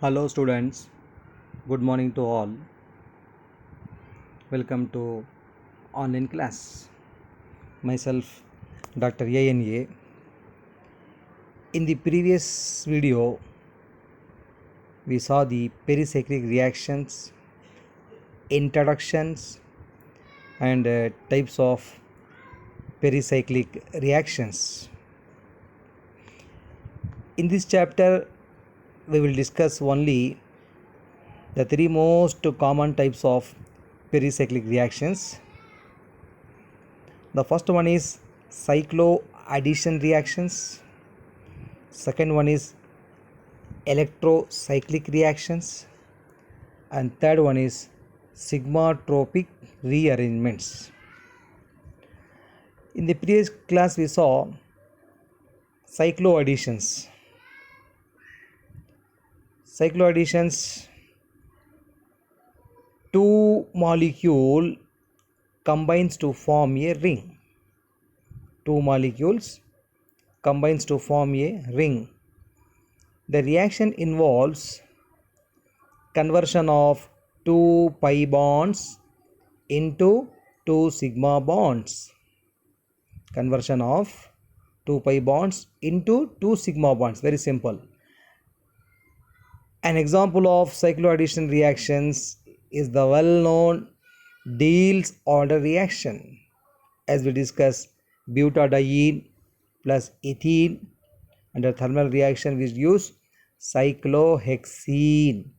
Hello students, good morning to all. Welcome to online class. Myself Dr. ANA. In the previous video, we saw the pericyclic reactions, introductions and types of pericyclic reactions. In this chapter, we will discuss only the three most common types of pericyclic reactions. The first one is cycloaddition reactions. Second one is electrocyclic reactions. And third one is sigmatropic rearrangements. In the previous class we saw cycloadditions. Cycloadditions, two molecule combines to form a ring. Two molecules combines to form a ring. The reaction involves conversion of two pi bonds into two sigma bonds. Conversion of two pi bonds into two sigma bonds. Very simple. An example of cycloaddition reactions is the well-known Diels order reaction. As we discussed, butadiene plus ethene under thermal reaction we use cyclohexene.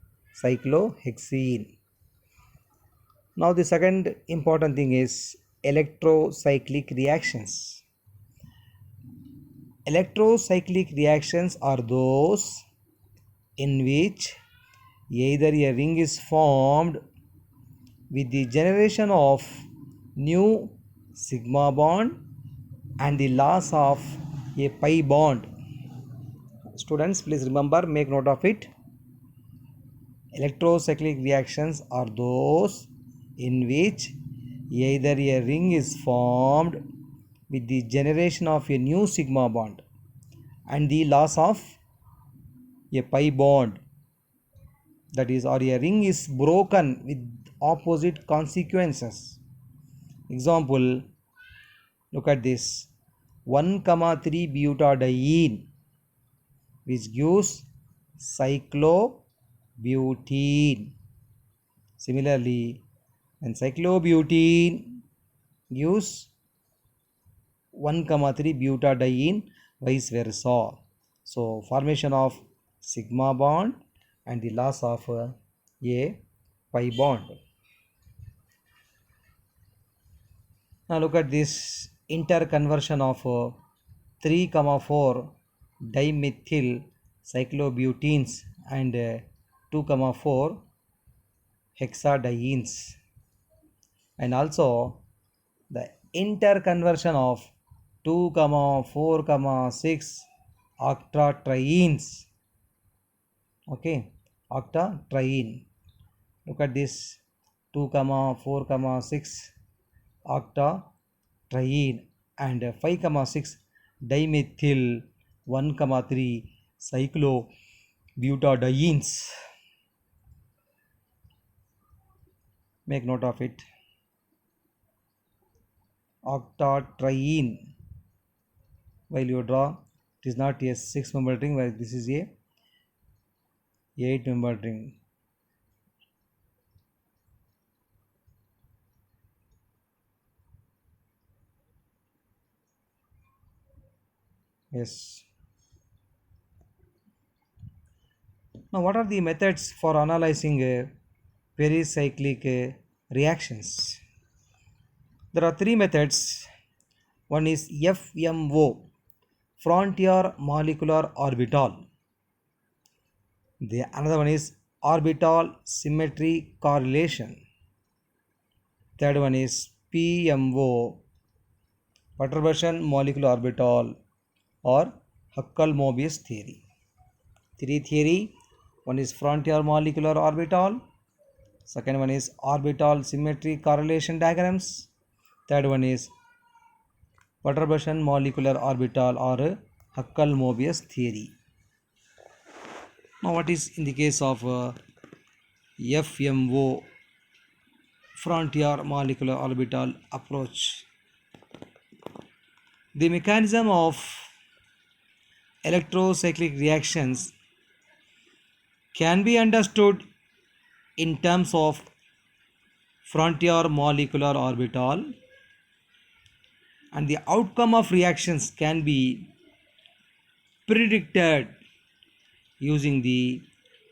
Now the second important thing is electrocyclic reactions. Electrocyclic reactions are those in which either a ring is formed with the generation of new sigma bond and the loss of a pi bond. Students, please remember, make note of it. Electrocyclic reactions are those in which either a ring is formed with the generation of a new sigma bond and the loss of a pi bond, that is, or a ring is broken with opposite consequences. Example, look at this 1,3 butadiene, which gives cyclobutene. Similarly, when cyclobutene gives 1,3 butadiene, vice versa. So formation of sigma bond and the loss of a pi bond. Now look at this interconversion of 3,4 dimethyl cyclobutenes and 2,4 hexadienes, and also the interconversion of 2,4,6 octatrienes. Okay, octatriene. Look at this 2,4,6 octatriene and 5,6 dimethyl 1,3 cyclobutadienes. Make note of it. Octatriene. While you draw, it is not a 6-member ring, while this is a 8-member ring. Yes. Now, what are the methods for analyzing pericyclic reactions? There are three methods. One is FMO, frontier molecular orbital. Another one is orbital symmetry correlation. Third one is PMO, perturbation molecular orbital, or Huckel-Mobius theory. Three theory. One is frontier molecular orbital. Second one is orbital symmetry correlation diagrams. Third one is perturbation molecular orbital or Huckel-Mobius theory. Now, what is in the case of FMO, frontier molecular orbital approach? The mechanism of electrocyclic reactions can be understood in terms of frontier molecular orbital, and the outcome of reactions can be predicted using the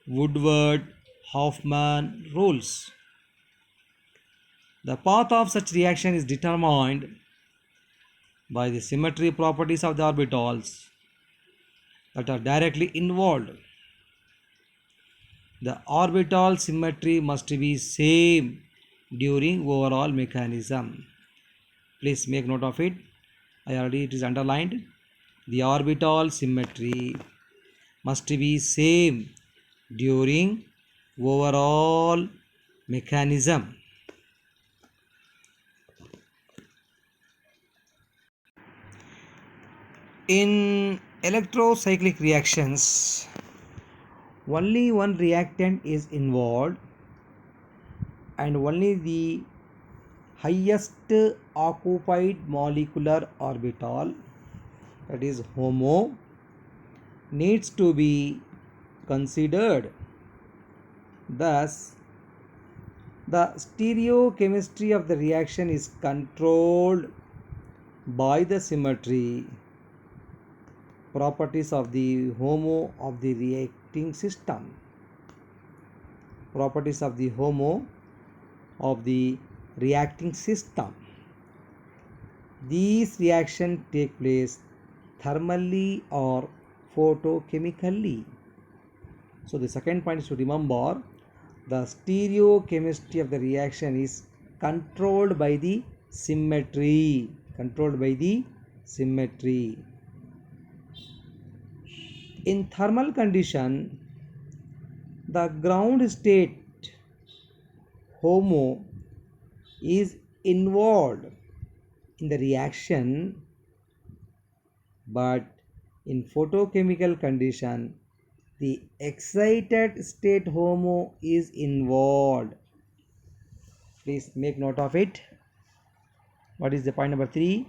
Woodward-Hoffmann rules. The path of such reaction is determined by the symmetry properties of the orbitals that are directly involved. The orbital symmetry must be same during overall mechanism. Please make note of it. It is underlined. The orbital symmetry must be same during overall mechanism. In electrocyclic reactions, only one reactant is involved and only the highest occupied molecular orbital, that is HOMO, needs to be considered. Thus, the stereochemistry of the reaction is controlled by the symmetry properties of the HOMO of the reacting system. Properties of the HOMO of the reacting system. These reactions take place thermally or photochemically. So the second point is to remember the stereochemistry of the reaction is controlled by the symmetry. Controlled by the symmetry. In thermal condition, the ground state HOMO is involved in the reaction, but in photochemical condition, the excited state HOMO is involved. Please make note of it. What is the point number 3?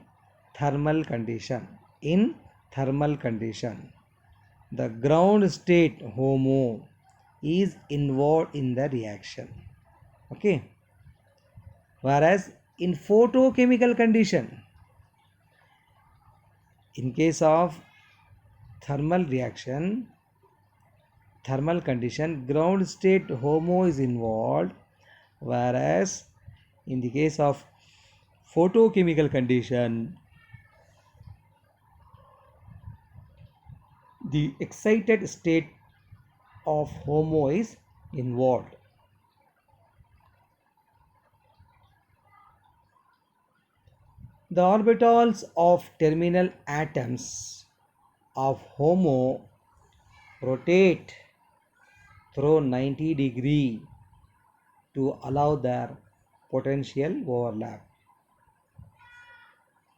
Thermal condition. In thermal condition, the ground state HOMO is involved in the reaction. Okay. Whereas in photochemical condition, in case of thermal reaction, thermal condition, ground state HOMO is involved, whereas in the case of photochemical condition, the excited state of HOMO is involved. The orbitals of terminal atoms of HOMO rotate through 90 degree to allow their potential overlap,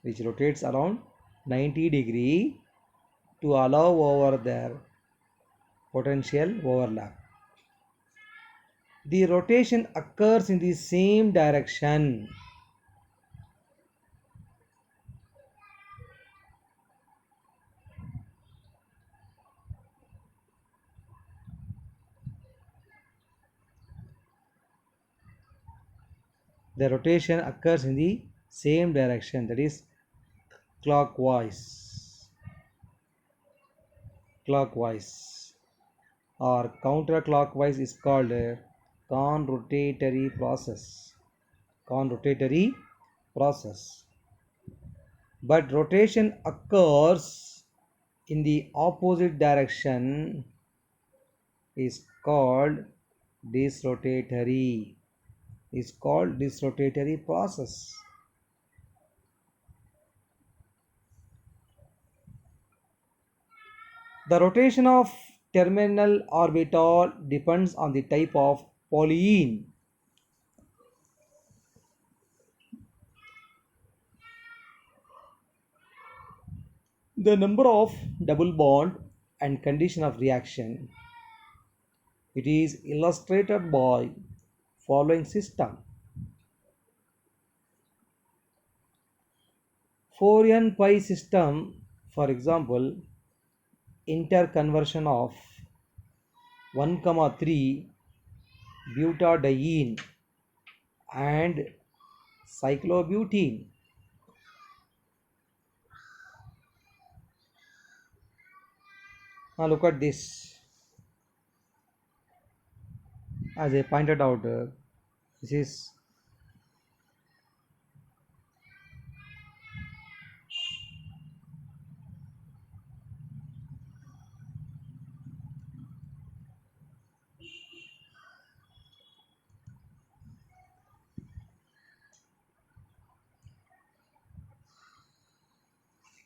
which rotates around 90 degree to allow over their potential overlap. The rotation occurs in the same direction. The rotation occurs in the same direction, that is clockwise or counterclockwise is called a conrotatory process. But rotation occurs in the opposite direction is called disrotatory process. The rotation of terminal orbital depends on the type of polyene. The number of double bond and condition of reaction It is illustrated by following system. Fourier pi system, for example, interconversion of 1,3 butadiene and cyclobutene. Now look at this. As I pointed out, this is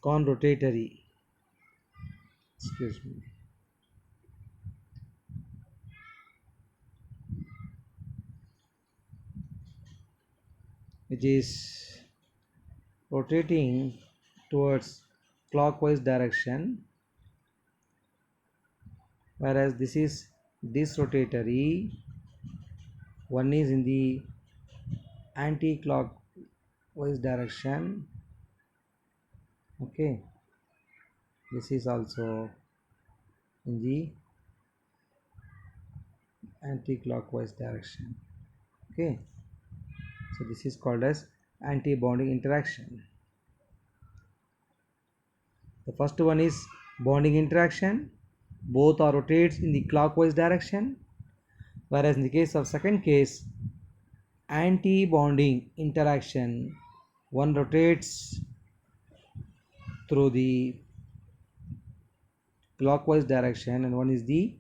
conrotatory. Excuse me. Which is rotating towards clockwise direction, whereas this is disrotatory. One is in the anti-clockwise direction. Okay, this is also in the anti-clockwise direction. Okay, so this is called as anti-bonding interaction. The first one is bonding interaction. Both are rotates in the clockwise direction, whereas in the case of second case, anti-bonding interaction, one rotates through the clockwise direction and one is the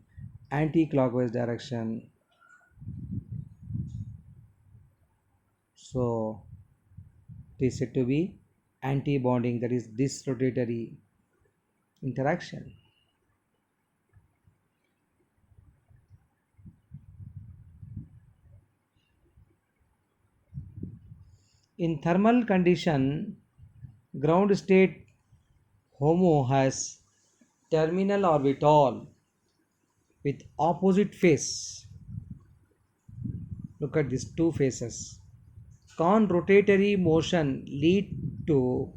anti-clockwise direction. So it is said to be anti-bonding, that is disrotatory interaction. In thermal condition, ground state HOMO has terminal orbital with opposite face. Look at these two faces. Conrotatory motion lead to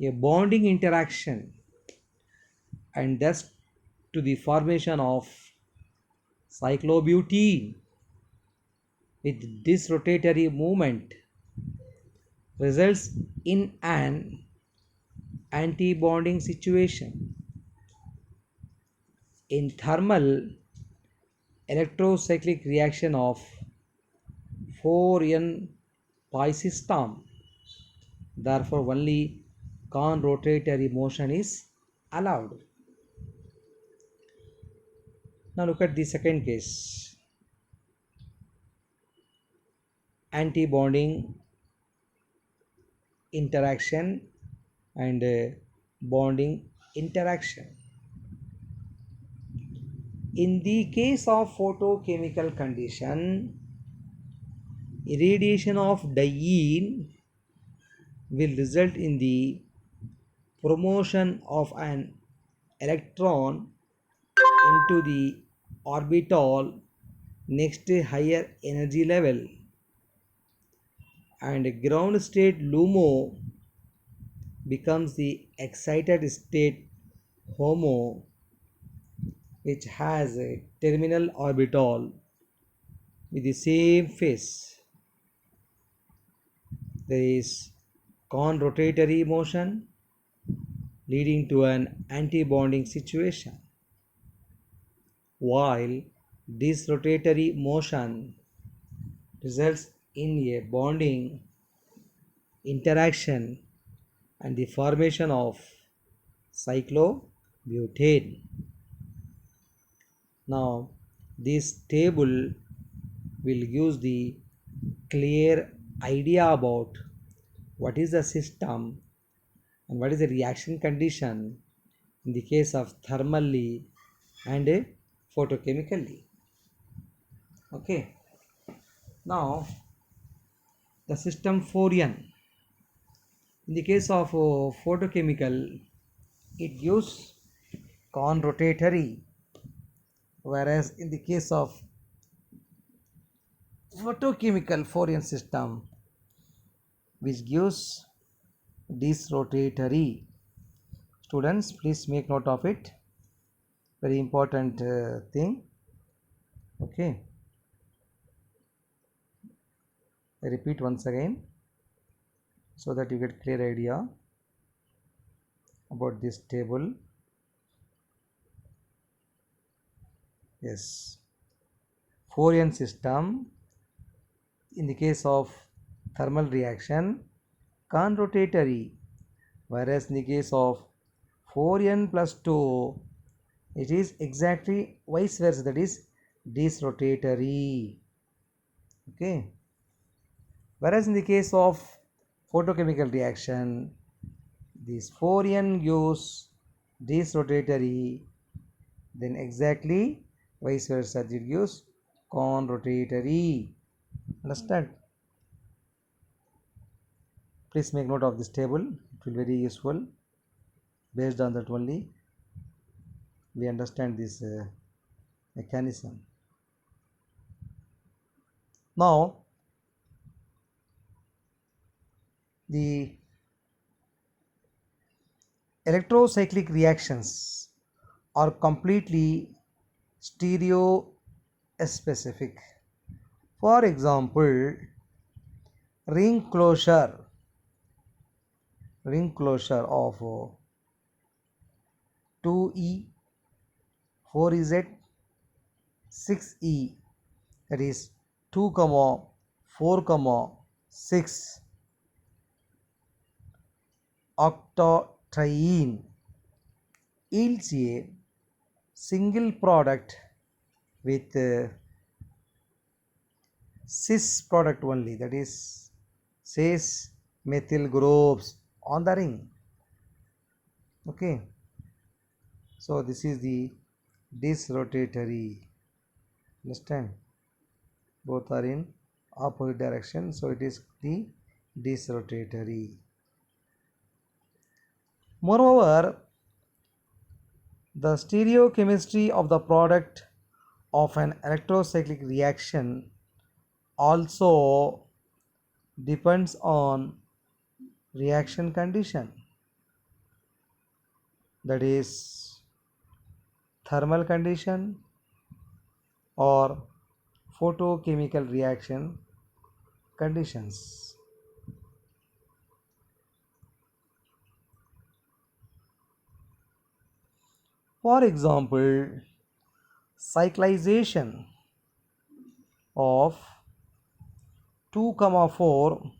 a bonding interaction and thus to the formation of cyclobutene. With this rotatory movement results in an anti-bonding situation. In thermal electrocyclic reaction of Fourier pi system, therefore only conrotatory motion is allowed. Now look at the second case. Anti-bonding interaction and bonding interaction. In the case of photochemical condition, irradiation of diene will result in the promotion of an electron into the orbital next higher energy level, and ground state LUMO becomes the excited state HOMO, which has a terminal orbital with the same phase. There is conrotatory motion leading to an anti-bonding situation, while this rotatory motion results in a bonding interaction and the formation of cyclobutane. Now this table will give the clear idea about what is the system and what is the reaction condition in the case of thermally and photochemically. Okay, now the system Fourier. In the case of photochemical, it gives conrotatory, whereas in the case of photochemical Fourier system, which gives this rotatory. Students, please make note of it. Very important thing. Okay. I repeat once again so that you get clear idea about this table. Yes. Fourier system, in the case of thermal reaction, conrotatory, whereas in the case of 4n plus 2, it is exactly vice versa, that is disrotatory. Okay. Whereas in the case of photochemical reaction, this 4n gives disrotatory, then exactly vice versa, it gives conrotatory. Understand? Please make note of this table, it will be very useful. Based on that only we understand this mechanism. Now the electrocyclic reactions are completely stereospecific. For example, ring closure of 2E, 4Z, 6E, that is 2, 4, 6 octatriene yields a single product with cis product only, that is cis methyl groups on the ring. Okay, so this is the disrotatory. Understand? Both are in opposite direction, so it is the disrotatory. Moreover, the stereochemistry of the product of an electrocyclic reaction also depends on reaction condition, that is thermal condition or photochemical reaction conditions. For example, cyclization of 2, 4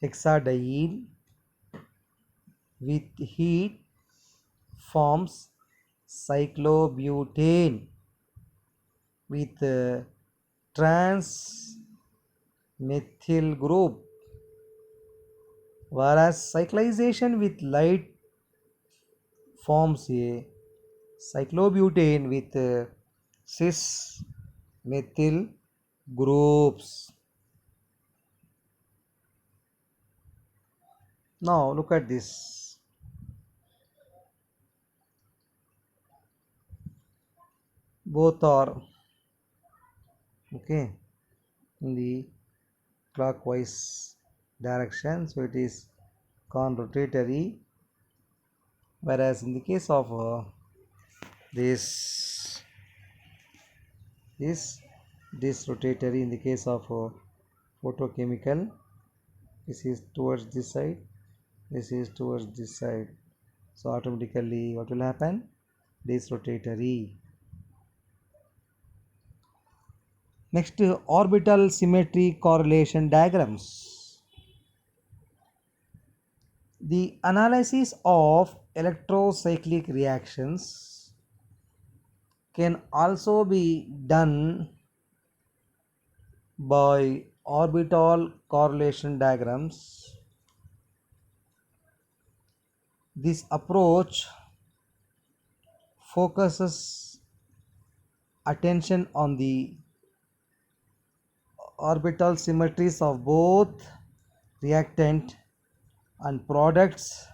hexadiene with heat forms cyclobutane with trans methyl group, whereas cyclization with light forms a cyclobutane with cis methyl groups. Now look at this. Both are okay in the clockwise direction, so it is conrotatory, whereas in the case of this rotatory. In the case of photochemical, this is towards this side, this is towards this side, so automatically what will happen? This rotatory. Next, orbital symmetry correlation diagrams. The analysis of electrocyclic reactions can also be done by orbital correlation diagrams. This approach focuses attention on the orbital symmetries of both reactant and products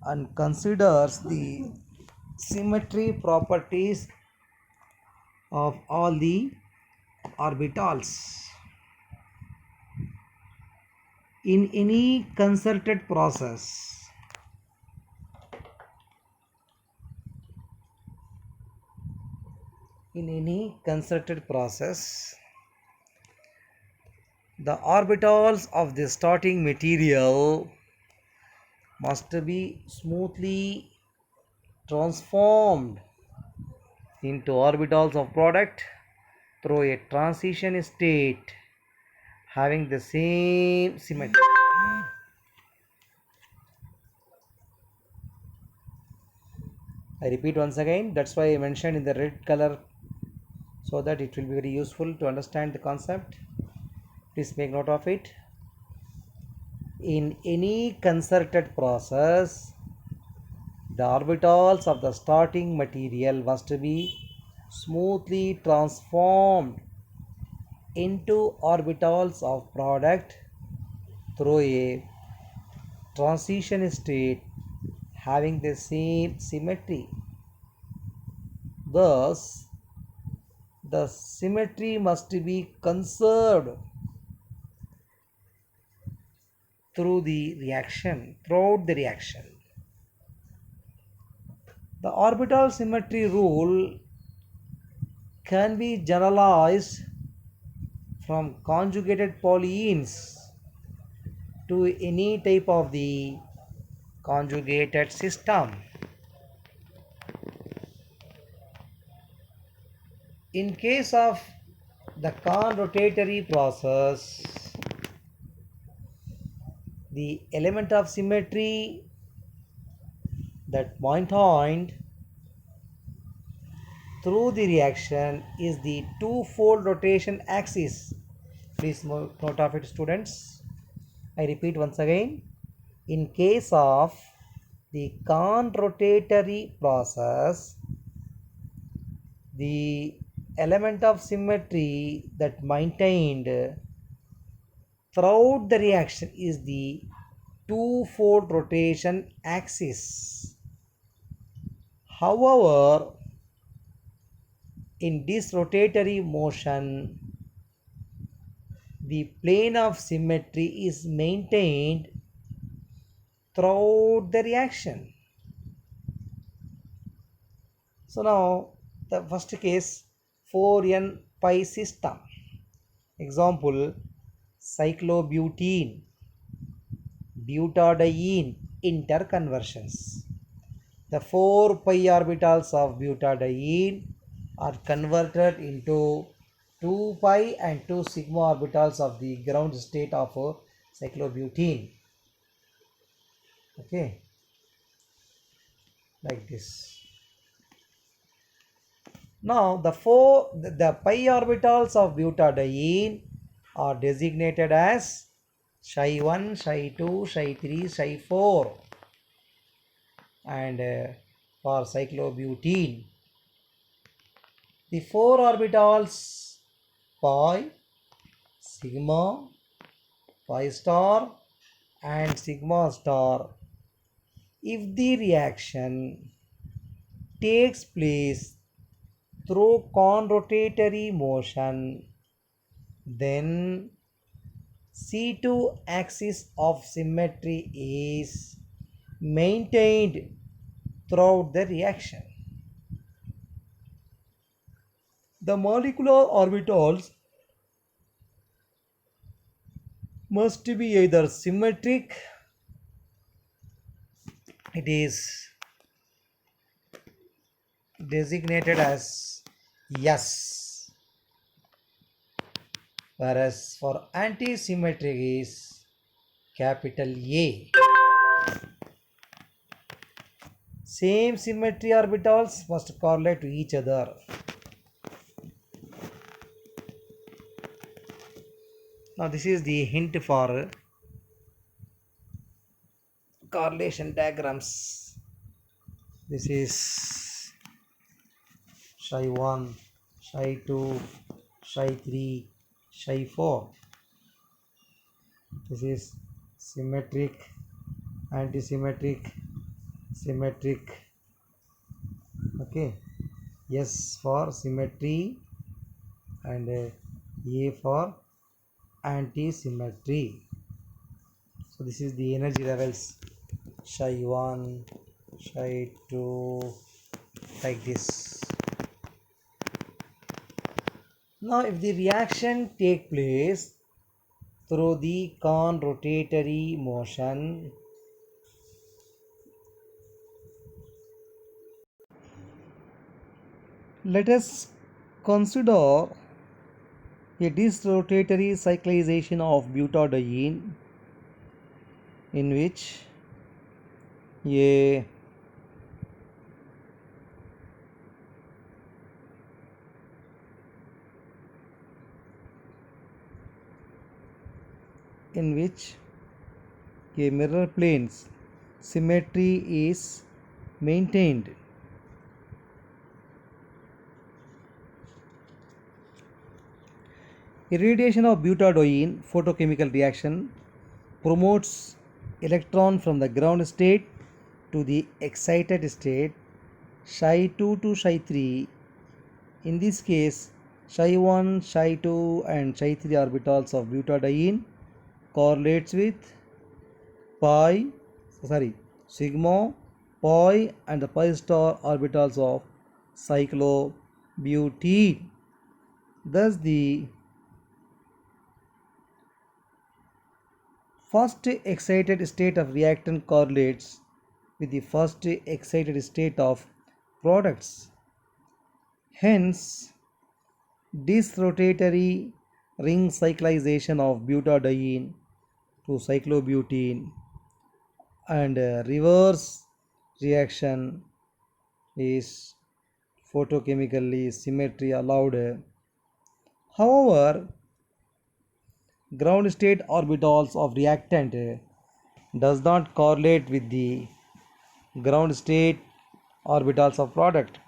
and considers the symmetry properties of all the orbitals in any concerted process. In any concerted process, the orbitals of the starting material must be smoothly transformed into orbitals of product through a transition state having the same symmetry. I repeat once again, that's why I mentioned in the red color so that it will be very useful to understand the concept. Please make note of it. In any concerted process, the orbitals of the starting material must be smoothly transformed into orbitals of product through a transition state having the same symmetry. Thus, the symmetry must be conserved throughout the reaction. The orbital symmetry rule can be generalized from conjugated polyenes to any type of the conjugated system. In case of the Kahn rotatory process, the element of symmetry that maintained through the reaction is the two-fold rotation axis. Please note of it, students. I repeat once again. In case of the Kahn rotatory process, the element of symmetry that maintained throughout the reaction is the two-fold rotation axis. However, in this rotatory motion, the plane of symmetry is maintained throughout the reaction. So now the first case, 4n pi system. Example, cyclobutene, butadiene interconversions. The 4 pi orbitals of butadiene are converted into 2 pi and 2 sigma orbitals of the ground state of cyclobutene. Okay, like this. Now the pi orbitals of butadiene are designated as Ψ1, Ψ2, Ψ3, Ψ4, and for cyclobutene the 4 orbitals pi, sigma, pi star and sigma star, if the reaction takes place through conrotatory motion, then C2 axis of symmetry is maintained throughout the reaction. The molecular orbitals must be either symmetric, it is designated as S, whereas for anti-symmetric is capital A. Same symmetry orbitals must correlate to each other. Now this is the hint for correlation diagrams. This is Ψ1, Ψ2, Ψ3, Ψ4. This is symmetric, anti-symmetric, symmetric. Okay. S for symmetry and A for anti-symmetry. So this is the energy levels, psi 1, psi 2, like this. Now if the reaction take place through the con-rotatory motion, let us consider a disrotatory cyclization of butadiene in which a mirror planes symmetry is maintained. Irradiation of butadiene photochemical reaction promotes electron from the ground state to the excited state psi 2 to psi 3. In this case, psi 1, psi 2 and psi 3 orbitals of butadiene correlates with sigma, pi and the pi star orbitals of cyclobutene. Thus the first excited state of reactant correlates with the first excited state of products. Hence, disrotatory ring cyclization of butadiene to cyclobutene and reverse reaction is photochemically symmetry allowed. However, ground state orbitals of reactant does not correlate with the ground state orbitals of product.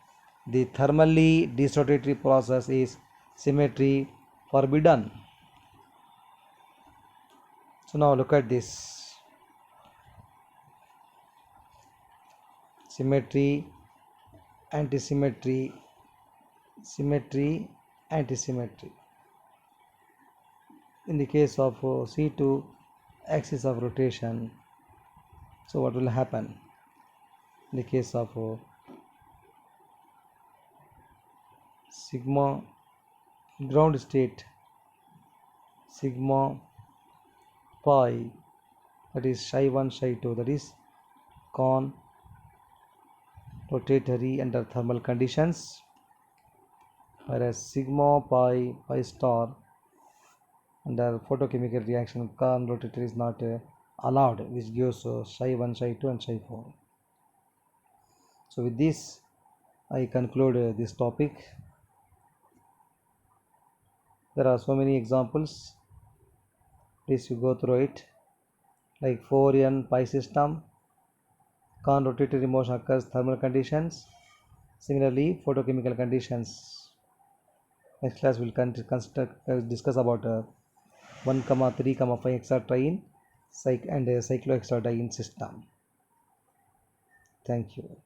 The thermally disrotatory process is symmetry forbidden. So now look at this. Symmetry, anti-symmetry, symmetry, anti-symmetry. In the case of C2 axis of rotation, so what will happen? In the case of sigma ground state, sigma pi, that is psi 1 psi 2, that is con rotatory under thermal conditions, whereas sigma pi pi star under photochemical reaction con rotatory is not allowed, which gives psi 1 psi 2 and psi 4. So with this I conclude this topic. There are so many examples, please you go through it, like 4n pi system, con rotatory motion occurs thermal conditions, similarly photochemical conditions. Next class we will discuss about 1, 3, 5 hexatriene and cyclohexadiene system. Thank you.